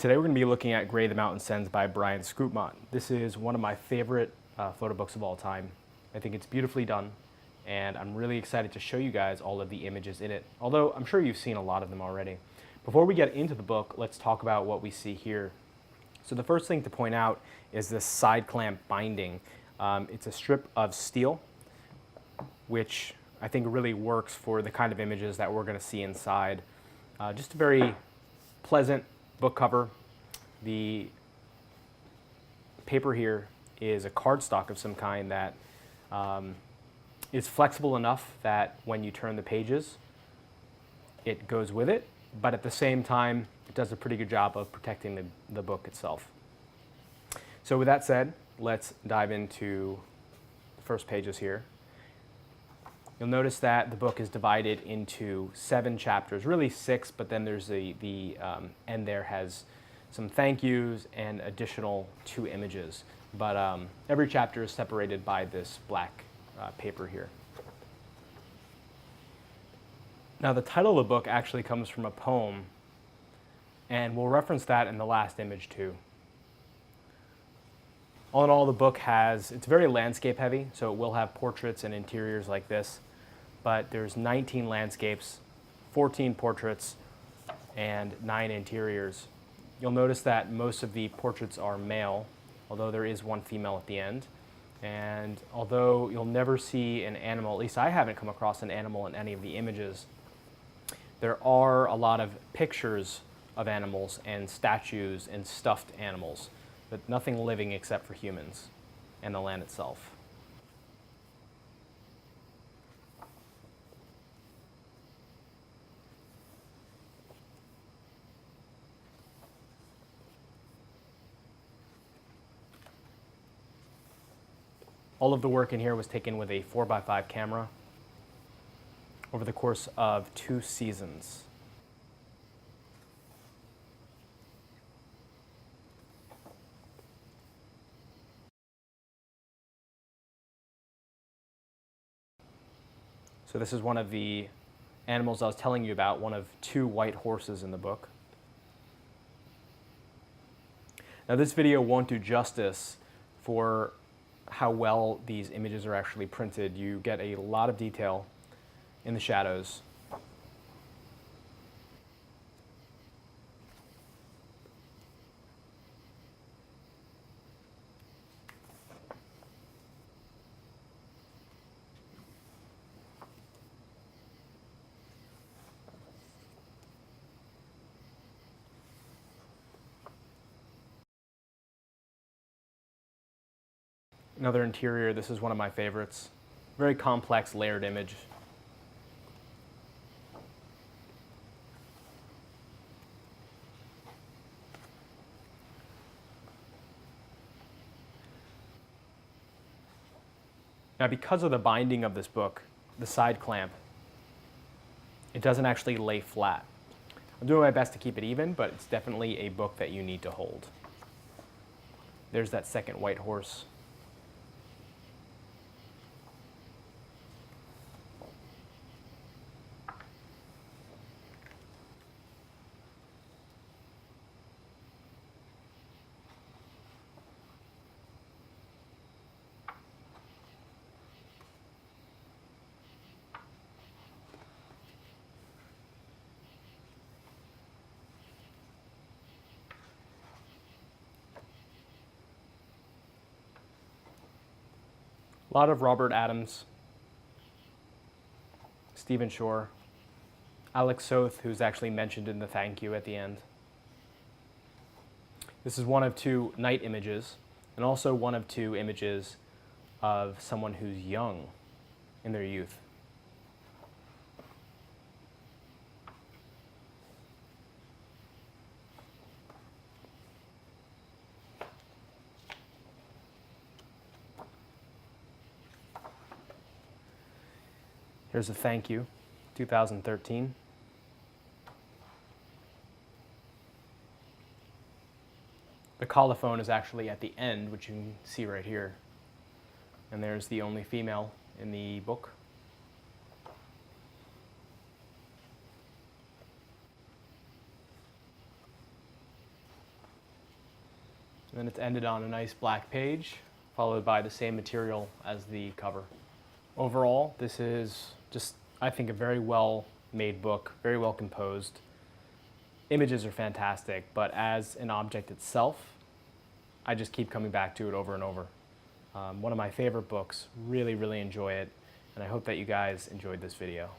Today we're going to be looking at Gray the Mountain Sends by Bryan Schutmaat. This is one of my favorite photo books of all time. I think it's beautifully done, and I'm really excited to show you guys all of the images in it, although I'm sure you've seen a lot of them already. Before we get into the book, let's talk about what we see here. So the first thing to point out is this side clamp binding. It's a strip of steel, which I think really works for the kind of images that we're going to see inside. Just a very pleasant book cover. The paper here is a cardstock of some kind that is flexible enough that when you turn the pages, it goes with it, but at the same time, it does a pretty good job of protecting the book itself. So with that said, let's dive into the first pages here. You'll notice that the book is divided into 7 chapters, really 6, but then there's the end there has some thank yous and additional 2 images. But every chapter is separated by this black paper here. Now the title of the book actually comes from a poem, and we'll reference that in the last image too. All in all, the book it's very landscape heavy, so it will have portraits and interiors like this, but there's 19 landscapes, 14 portraits, and 9 interiors. You'll notice that most of the portraits are male, although there is one female at the end. And although you'll never see an animal, at least I haven't come across an animal in any of the images, there are a lot of pictures of animals and statues and stuffed animals, but nothing living except for humans and the land itself. All of the work in here was taken with a 4x5 camera over the course of 2 seasons. So this is one of the animals I was telling you about, one of 2 white horses in the book. Now this video won't do justice for how well these images are actually printed. You get a lot of detail in the shadows. Another interior, this is one of my favorites. Very complex, layered image. Now, because of the binding of this book, the side clamp, it doesn't actually lay flat. I'm doing my best to keep it even, but it's definitely a book that you need to hold. There's that second white horse. A lot of Robert Adams, Stephen Shore, Alex Soth, who's actually mentioned in the thank you at the end. This is one of 2 night images, and also one of 2 images of someone who's young in their youth. Here's a thank you, 2013. The colophon is actually at the end, which you can see right here. And there's the only female in the book. And then it's ended on a nice black page, followed by the same material as the cover. Overall, this is just, I think, a very well made book, very well composed. Images are fantastic, but as an object itself, I just keep coming back to it over and over. One of my favorite books, really, really enjoy it, and I hope that you guys enjoyed this video.